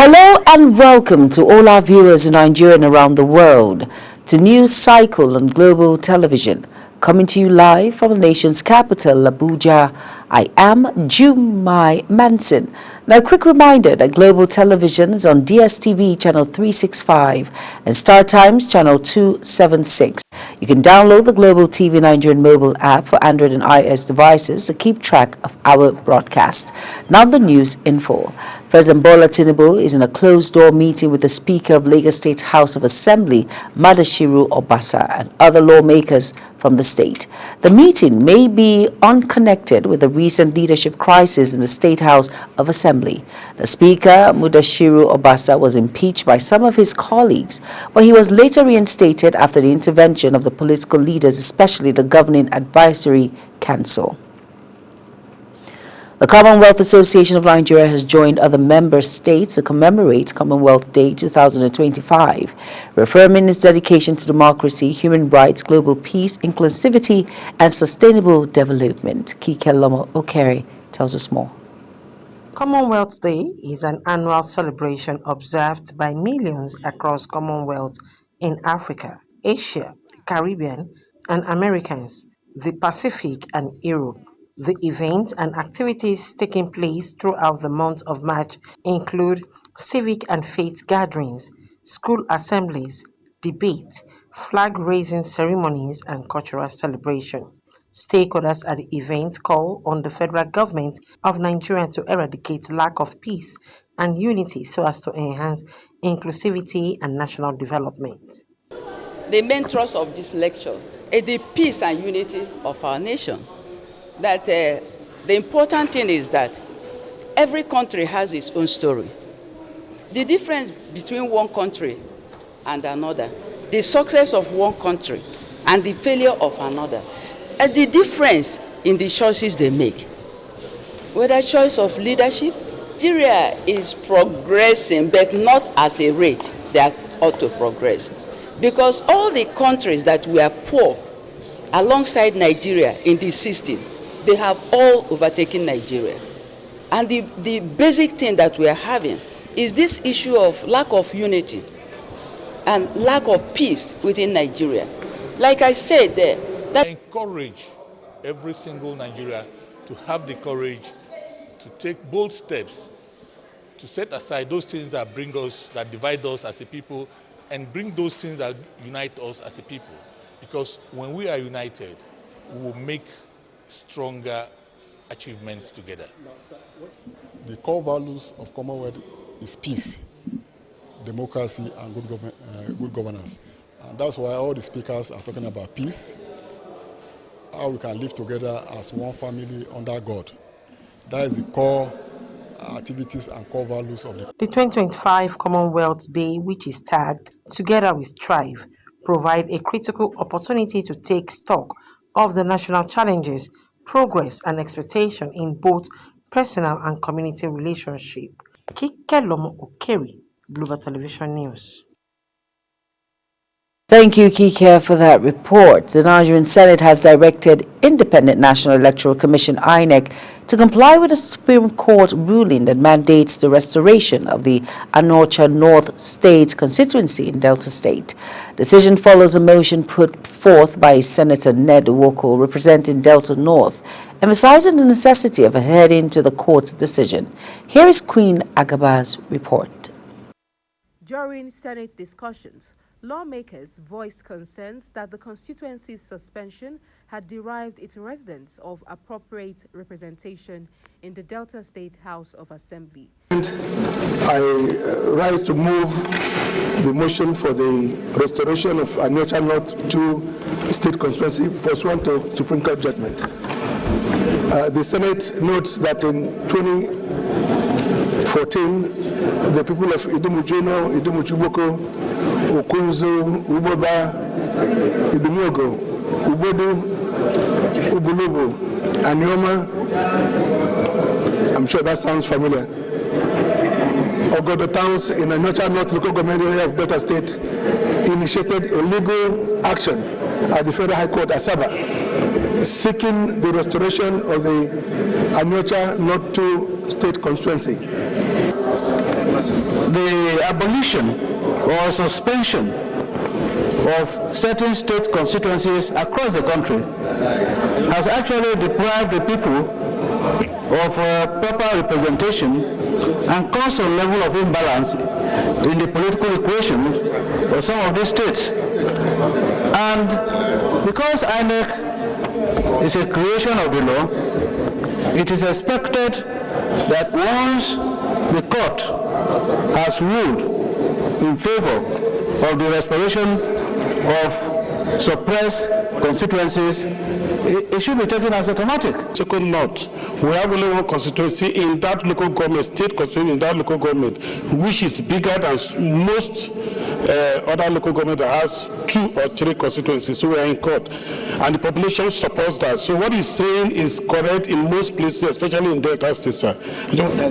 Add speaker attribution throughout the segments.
Speaker 1: Hello and welcome to all our viewers in Nigeria and around the world to News Cycle on Global Television, coming to you live from the nation's capital, Abuja. I am Jumai Manson. Now, a quick reminder that Global Television is on DSTV channel 365 and Star Times channel 276. You can download the Global TV Nigerian mobile app for Android and iOS devices to keep track of our broadcast. Now the news in full. President Bola Tinubu is in a closed-door meeting with the Speaker of Lagos State House of Assembly, Madashiru Obasa, and other lawmakers from the state. The meeting may be unconnected with the recent leadership crisis in the State House of Assembly. The Speaker, Madashiru Obasa, was impeached by some of his colleagues, but he was later reinstated after the intervention of the political leaders, especially the Governing Advisory Council. The Commonwealth Association of Nigeria has joined other member states to commemorate Commonwealth Day 2025, reaffirming its dedication to democracy, human rights, global peace, inclusivity, and sustainable development. Kike Lomo Okere tells us more.
Speaker 2: Commonwealth Day is an annual celebration observed by millions across Commonwealth in Africa, Asia, the Caribbean, and Americas, the Pacific, and Europe. The events and activities taking place throughout the month of March include civic and faith gatherings, school assemblies, debates, flag-raising ceremonies, and cultural celebration. Stakeholders at the event call on the federal government of Nigeria to eradicate lack of peace and unity so as to enhance inclusivity and national development.
Speaker 3: The main thrust of this lecture is the peace and unity of our nation. That the important thing is that every country has its own story. The difference between one country and another, the success of one country and the failure of another, and the difference in the choices they make. Whether choice of leadership, Nigeria is progressing, but not at a rate that ought to progress. Because all the countries that were poor alongside Nigeria in the 60s, they have all overtaken Nigeria. And the basic thing that we are having is this issue of lack of unity and lack of peace within Nigeria. Like I said there, that
Speaker 4: I encourage every single Nigerian to have the courage to take bold steps to set aside those things that bring us, that divide us as a people, and bring those things that unite us as a people. Because when we are united, we will make stronger achievements together.
Speaker 5: The core values of Commonwealth is peace, democracy, and good governance. And that's why all the speakers are talking about peace, how we can live together as one family under God. That is the core activities and core values of the
Speaker 2: 2025 Commonwealth Day, which is tagged Together We Strive, provide a critical opportunity to take stock of the national challenges, progress, and expectation in both personal and community relationship. Kike Lomo Okere, Global Television News.
Speaker 1: Thank you, Kike, for that report. The Nigerian Senate has directed Independent National Electoral Commission (INEC) to comply with a Supreme Court ruling that mandates the restoration of the Anocha North State constituency in Delta State. Decision follows a motion put forth by Senator Ned Nwoko, representing Delta North, emphasizing the necessity of adhering to the court's decision. Here is Queen Agaba's report.
Speaker 6: During Senate discussions, lawmakers voiced concerns that the constituency's suspension had deprived its residents of appropriate representation in the Delta State House of Assembly.
Speaker 7: I rise to move the motion for the restoration of Anocha North 2 State Constituency pursuant to Supreme Court judgment. The Senate notes that in 2014, the people of Idumujono, Idumuchuboko, Okunzo, Uboba, Idumuogo, Ubodu, Ubulubu, Anioma, I'm sure that sounds familiar, Ogodo towns in the Anocha North local government area of Delta State initiated a legal action at the Federal High Court, Asaba, seeking the restoration of the Anocha North 2 State Constituency.
Speaker 8: the abolition or suspension of certain state constituencies across the country has actually deprived the people of proper representation and caused a level of imbalance in the political equation of some of these states. And because INEC is a creation of the law, it is expected that once the court has ruled in favor of the restoration of suppressed constituencies, it should be taken as automatic.
Speaker 7: Second note, we have only one constituency in that local government, state constituency in that local government, which is bigger than most other local government that has 2 or 3 constituencies. So we are in court, and the population supports that. So what he's saying is correct in most places, especially in Delta State, sir.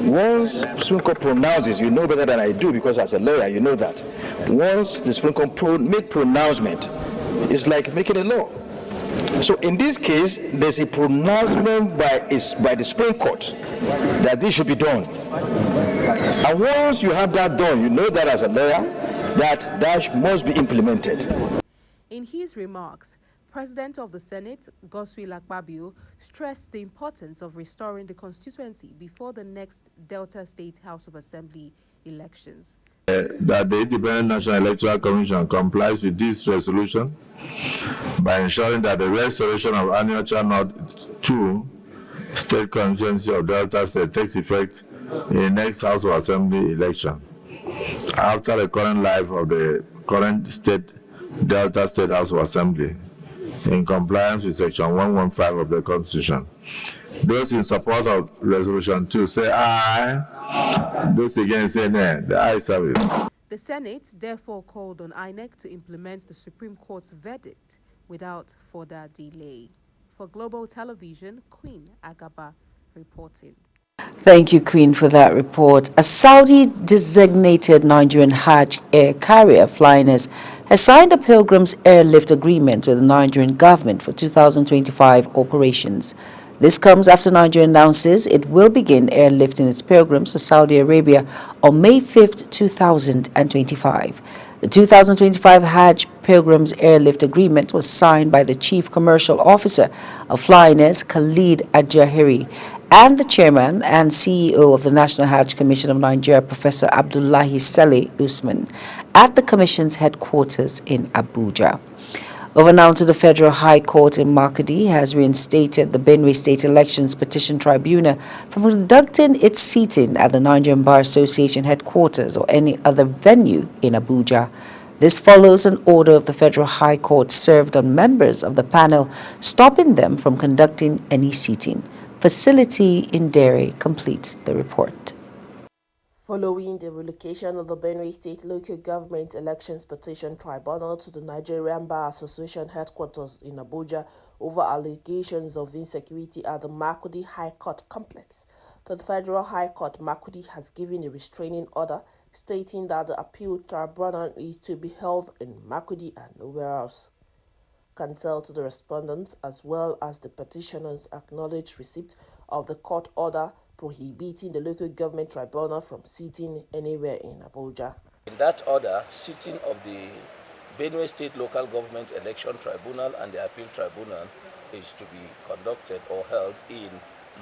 Speaker 9: Once Supreme Court pronounces, you know better than I do, because as a lawyer, you know that. Once the Supreme Court make pronouncement, it's like making a law. So in this case, there's a pronouncement by the Supreme Court that this should be done. And once you have that done, you know that as a lawyer, that must be implemented.
Speaker 6: In his remarks, President of the Senate, Godswill Akpabio, stressed the importance of restoring the constituency before the next Delta State House of Assembly elections.
Speaker 10: That the Independent National Electoral Commission complies with this resolution by ensuring that the restoration of annual Channel 2 state constituency of Delta State takes effect in the next House of Assembly election after the current life of the current Delta State House of Assembly in compliance with Section 115 of the Constitution. Those in support of Resolution 2 say aye. Those against say nay. The ayes have it.
Speaker 6: The Senate therefore called on INEC to implement the Supreme Court's verdict without further delay. For Global Television, Queen Agaba reporting.
Speaker 1: Thank you, Queen, for that report. A Saudi-designated Nigerian Hajj air carrier, Flynas, has signed a pilgrim's airlift agreement with the Nigerian government for 2025 operations. This comes after Nigeria announces it will begin airlifting its pilgrims to Saudi Arabia on May 5, 2025. The 2025 Hajj Pilgrims Airlift Agreement was signed by the Chief Commercial Officer of Flynas, Khalid Ajahiri, and the Chairman and CEO of the National Hajj Commission of Nigeria, Professor Abdullahi Saleh Usman, at the Commission's headquarters in Abuja. Overnight, the Federal High Court in Makurdi has reinstated the Benue State Elections Petition Tribunal from conducting its sitting at the Nigerian Bar Association headquarters or any other venue in Abuja. This follows an order of the Federal High Court served on members of the panel, stopping them from conducting any sitting. Facility in Dere completes the report.
Speaker 11: Following the relocation of the Benue State Local Government Elections Petition Tribunal to the Nigerian Bar Association headquarters in Abuja over allegations of insecurity at the Makurdi High Court complex, the Federal High Court Makurdi has given a restraining order stating that the appeal tribunal is to be held in Makurdi and nowhere else. Counsel to the respondents as well as the petitioners acknowledged receipt of the court order prohibiting the local government tribunal from sitting anywhere in Abuja.
Speaker 12: In that order, sitting of the Benue State Local Government Election Tribunal and the Appeal Tribunal is to be conducted or held in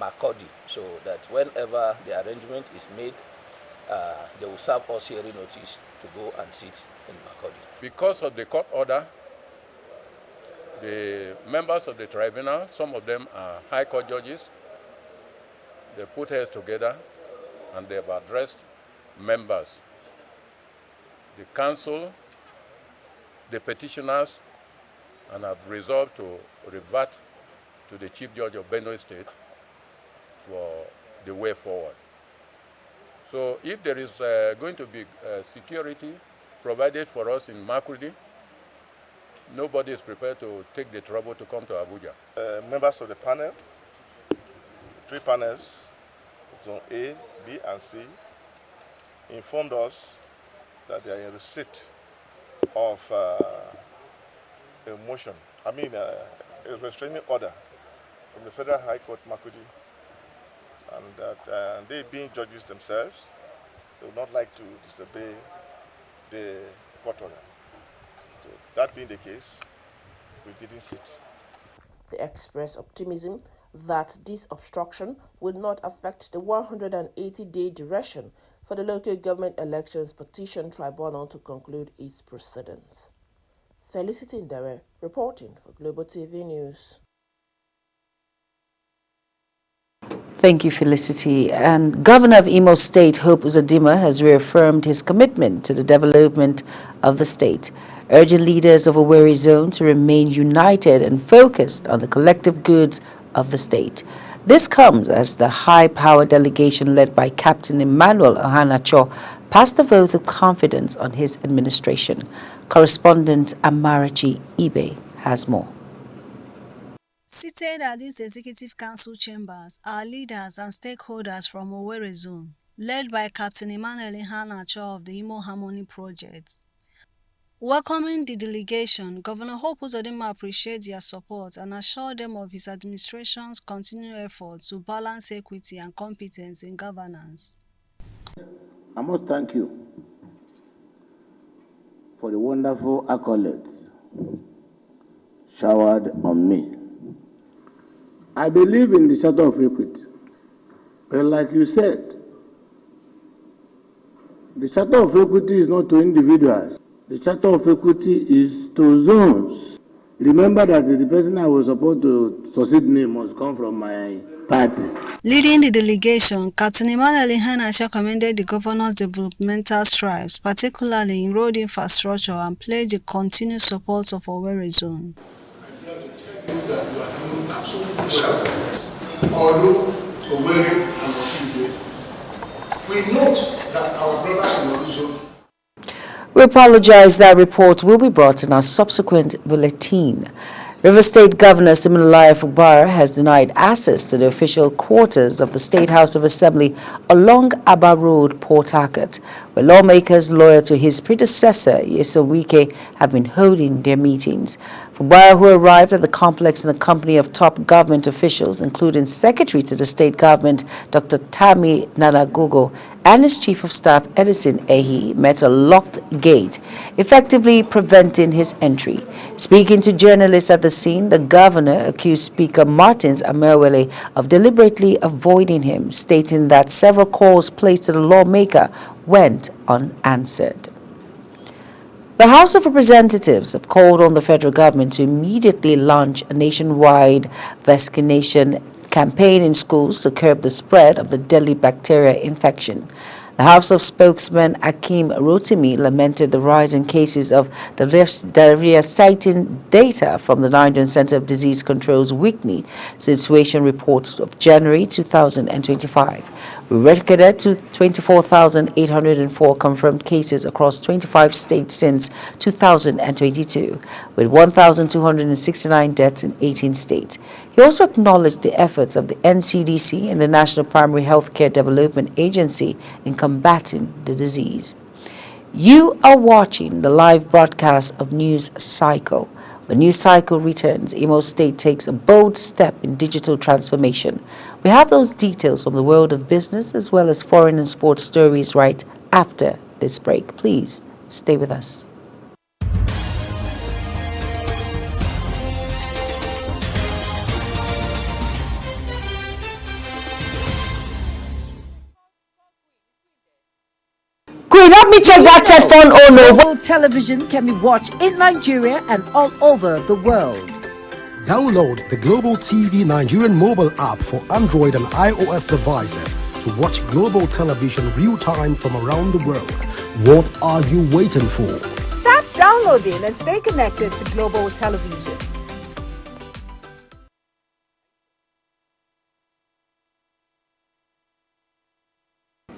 Speaker 12: Makurdi, so that whenever the arrangement is made, they will serve us hearing notice to go and sit in Makurdi.
Speaker 13: Because of the court order, the members of the tribunal, some of them are high court judges, they put heads together and they've addressed members, the council, the petitioners, and have resolved to revert to the Chief Judge of Benue State for the way forward. So if there is going to be security provided for us in Makurdi, nobody is prepared to take the trouble to come to Abuja.
Speaker 14: Members of the panel, 3 panels, Zone A, B, and C, informed us that they are in receipt of a motion, a restraining order from the Federal High Court Makurdi, and that they being judges themselves They would not like to disobey the court order. So that being the case, we didn't sit.
Speaker 11: They expressed optimism that this obstruction would not affect the 180-day duration for the Local Government Elections Petition Tribunal to conclude its proceedings. Felicity Ndere reporting for Global TV News.
Speaker 1: Thank you, Felicity. And Governor of Imo State, Hope Uzodimma, has reaffirmed his commitment to the development of the state, urging leaders of Owerri Zone to remain united and focused on the collective goods of the state. This comes as the high-power delegation led by Captain Emmanuel Ohanacho passed a vote of confidence on his administration. Correspondent Amarachi Ibe has more.
Speaker 15: Seated at these Executive Council chambers are leaders and stakeholders from Owerri Zone, led by Captain Emmanuel Ihanacho of the Imo Harmony Project. Welcoming the delegation, Governor Hope Uzodimma appreciates their support and assured them of his administration's continued efforts to balance equity and competence in governance.
Speaker 16: I must thank you for the wonderful accolades showered on me. I believe in the Charter of Equity, but like you said, the Charter of Equity is not to individuals. The Charter of Equity is to zones. Remember that the person I was supposed to succeed me must come from my party.
Speaker 15: Leading the delegation, Captain Emmanuel Ihanacho commended the governor's developmental strides, particularly in road infrastructure, and pledged the continued support of Owerri Zone.
Speaker 17: Although Owerri and Okigwe, we note that our brothers in Owerri Zone.
Speaker 1: We apologize that report will be brought in our subsequent bulletin. River State Governor Siminalayi Fubara has denied access to the official quarters of the State House of Assembly along Aba Road, Port Harcourt, where lawmakers loyal to his predecessor, Nyesom Wike, have been holding their meetings. Fubara, who arrived at the complex in the company of top government officials, including Secretary to the State Government, Dr. Tami Nanagogo, and his Chief of Staff, Edison Ehi, met a locked gate, effectively preventing his entry. Speaking to journalists at the scene, the governor accused Speaker Martins Amerwele of deliberately avoiding him, stating that several calls placed to the lawmaker went unanswered. The House of Representatives have called on the federal government to immediately launch a nationwide vaccination campaign in schools to curb the spread of the deadly bacteria infection. The House of Spokesman Akeem Rotimi lamented the rise in cases of diarrhea, citing data from the Nigerian Center of Disease Control's weekly situation reports of January 2025. We recorded 24,804 confirmed cases across 25 states since 2022, with 1,269 deaths in 18 states. He also acknowledged the efforts of the NCDC and the National Primary Healthcare Development Agency in combating the disease. You are watching the live broadcast of News Cycle. When News Cycle returns, Imo State takes a bold step in digital transformation. We have those details from the world of business as well as foreign and sports stories right after this break. Please stay with us. Queen, help me check that headphone. Oh no. Global television can be watched in Nigeria and all over the world.
Speaker 18: Download the Global TV Nigerian mobile app for Android and iOS devices to watch global television real-time from around the world. What are you waiting for?
Speaker 6: Start downloading and stay connected to Global Television.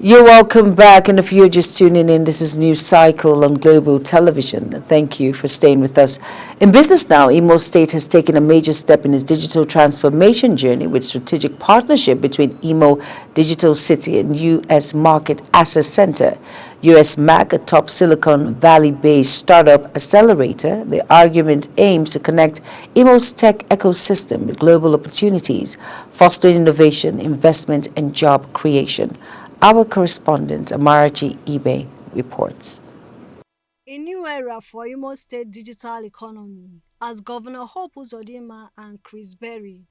Speaker 1: You're welcome back, and if you're just tuning in, this is News Cycle on Global Television. Thank you for staying with us. In business now, Imo State has taken a major step in its digital transformation journey with strategic partnership between Imo Digital City and U.S. Market Access Center. USMAC, a top Silicon Valley-based startup accelerator, the argument aims to connect Imo's tech ecosystem with global opportunities, fostering innovation, investment, and job creation. Our correspondent, Amarachi Ibe, reports.
Speaker 15: A new era for Imo State digital economy as Governor Hope Uzodinma and Chris Berry,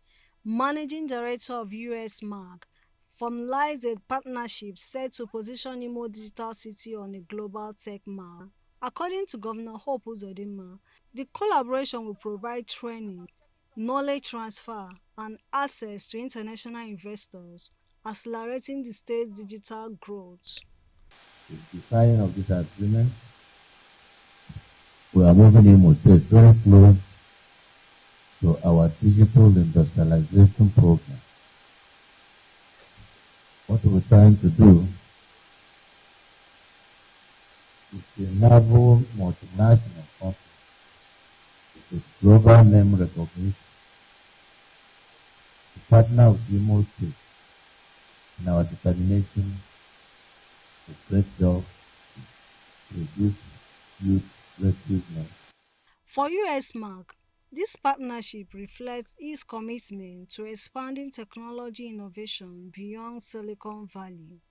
Speaker 15: Managing Director of USMAG, formalized a partnership set to position Imo Digital City on a global tech map. According to Governor Hope Uzodinma, the collaboration will provide training, knowledge transfer, and access to international investors, accelerating the state's digital growth.
Speaker 19: With the signing of this agreement, we are moving Imo State very close to our digital industrialization program. What we're trying to do is to enable multinational companies with global name recognition to partner with Imo State in our determination to create jobs, to reduce youth restlessness.
Speaker 15: For USMAG, this partnership reflects its commitment to expanding technology innovation beyond Silicon Valley,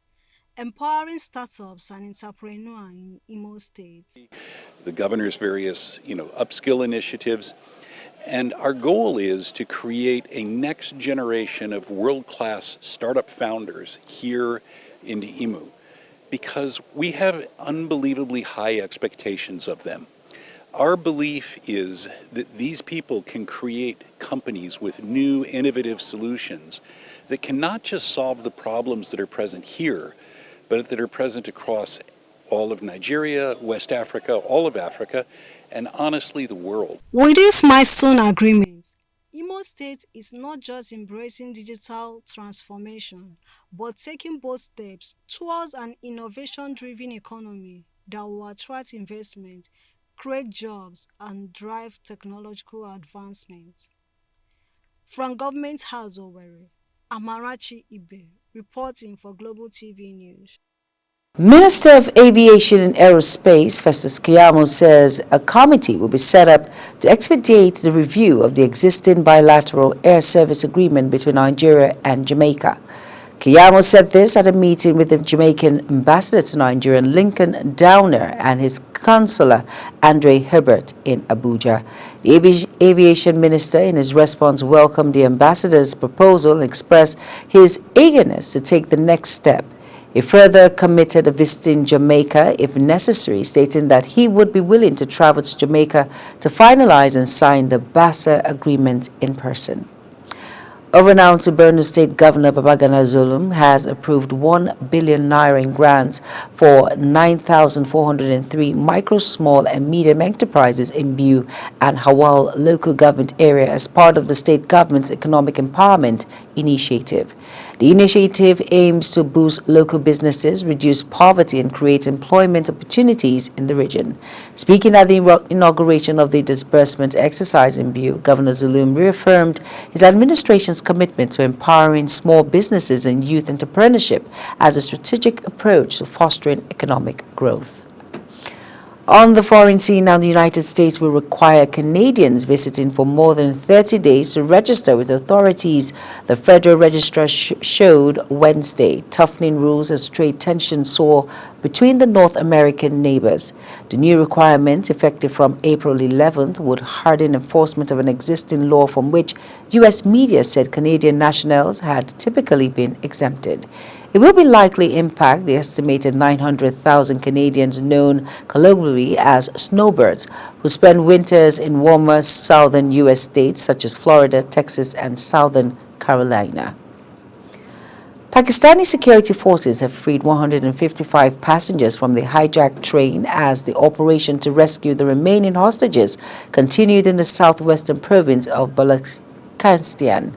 Speaker 15: empowering startups and entrepreneurs in Imo State.
Speaker 20: The governor's various, upskill initiatives, and our goal is to create a next generation of world-class startup founders here in Imo, because we have unbelievably high expectations of them. Our belief is that these people can create companies with new, innovative solutions that can not just solve the problems that are present here, but that are present across all of Nigeria, West Africa, all of Africa, and honestly, the world.
Speaker 15: With this milestone agreement, Imo State is not just embracing digital transformation, but taking bold steps towards an innovation-driven economy that will attract investment, create jobs, and drive technological advancement. From Government House, Owerri, Amarachi Ibe, reporting for Global TV News.
Speaker 1: Minister of Aviation and Aerospace, Festus Keyamo, says a committee will be set up to expedite the review of the existing bilateral air service agreement between Nigeria and Jamaica. Keyamo said this at a meeting with the Jamaican ambassador to Nigeria, Lincoln Downer, and his consular, Andre Herbert, in Abuja. The aviation minister, in his response, welcomed the ambassador's proposal and expressed his eagerness to take the next step. He further committed to visiting Jamaica if necessary, stating that he would be willing to travel to Jamaica to finalize and sign the BASA agreement in person. Over now to Borno State Governor Babagana Zulum has approved 1 billion naira in grants for 9,403 micro, small and medium enterprises in Biu and Hawal local government area as part of the state government's economic empowerment initiative. The initiative aims to boost local businesses, reduce poverty, and create employment opportunities in the region. Speaking at the inauguration of the disbursement exercise in Biu, Governor Zulum reaffirmed his administration's commitment to empowering small businesses and youth entrepreneurship as a strategic approach to fostering economic growth. On the foreign scene now, the United States will require Canadians visiting for more than 30 days to register with authorities, the Federal Register showed Wednesday, toughening rules as trade tensions soar between the North American neighbors. The new requirement, effective from April 11th, would harden enforcement of an existing law from which U.S. media said Canadian nationals had typically been exempted. It will be likely impact the estimated 900,000 Canadians known colloquially as snowbirds who spend winters in warmer southern U.S. states such as Florida, Texas, and Southern Carolina. Pakistani security forces have freed 155 passengers from the hijacked train as the operation to rescue the remaining hostages continued in the southwestern province of Balochistan.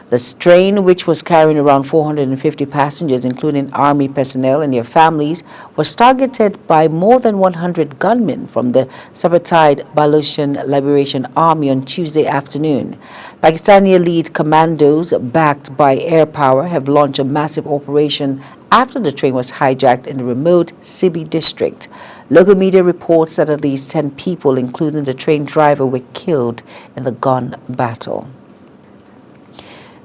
Speaker 1: The train, which was carrying around 450 passengers, including army personnel and their families, was targeted by more than 100 gunmen from the Sabbatai Balochian Liberation Army on Tuesday afternoon. Pakistani elite commandos, backed by air power, have launched a massive operation after the train was hijacked in the remote Sibi district. Local media reports that at least 10 people, including the train driver, were killed in the gun battle.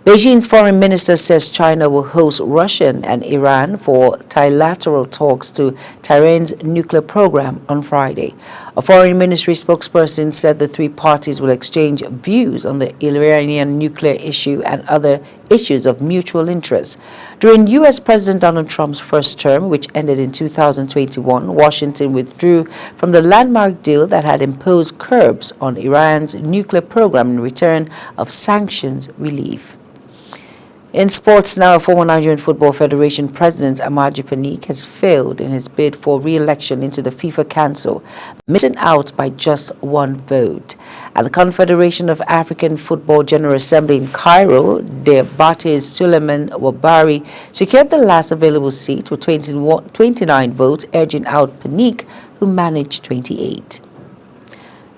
Speaker 1: Beijing's foreign minister says China will host Russia and Iran for trilateral talks to Tehran's nuclear program on Friday. A foreign ministry spokesperson said the three parties will exchange views on the Iranian nuclear issue and other issues of mutual interest. During U.S. President Donald Trump's first term, which ended in 2021, Washington withdrew from the landmark deal that had imposed curbs on Iran's nuclear program in return of sanctions relief. In sports now, former Nigerian Football Federation President Amaju Panik has failed in his bid for re-election into the FIFA Council, missing out by just one vote. At the Confederation of African Football General Assembly in Cairo, Debates Suleiman Wabari secured the last available seat with 29 votes, edging out Panik, who managed 28.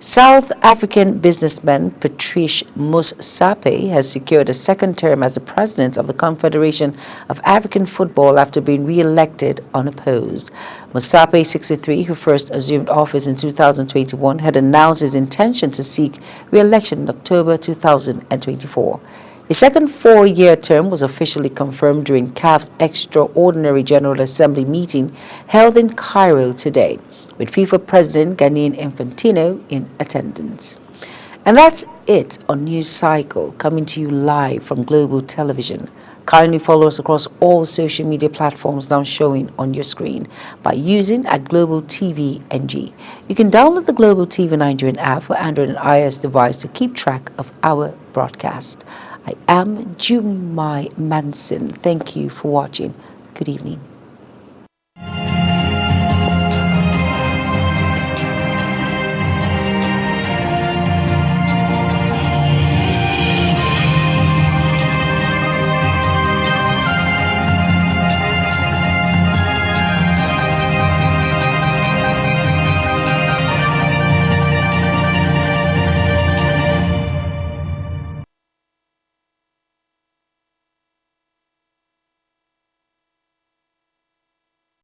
Speaker 1: South African businessman Patrice Motsepe has secured a second term as the president of the Confederation of African Football after being re-elected unopposed. Motsepe, 63, who first assumed office in 2021, had announced his intention to seek re-election in October 2024. His second four-year term was officially confirmed during CAF's Extraordinary General Assembly meeting held in Cairo today, with FIFA President Gianni Infantino in attendance. And that's it on News Cycle, coming to you live from Global Television. Kindly follow us across all social media platforms now showing on your screen by using @Global TV NG. You can download the Global TV Nigerian app for Android and iOS device to keep track of our broadcast. I am Jumai Manson. Thank you for watching. Good evening.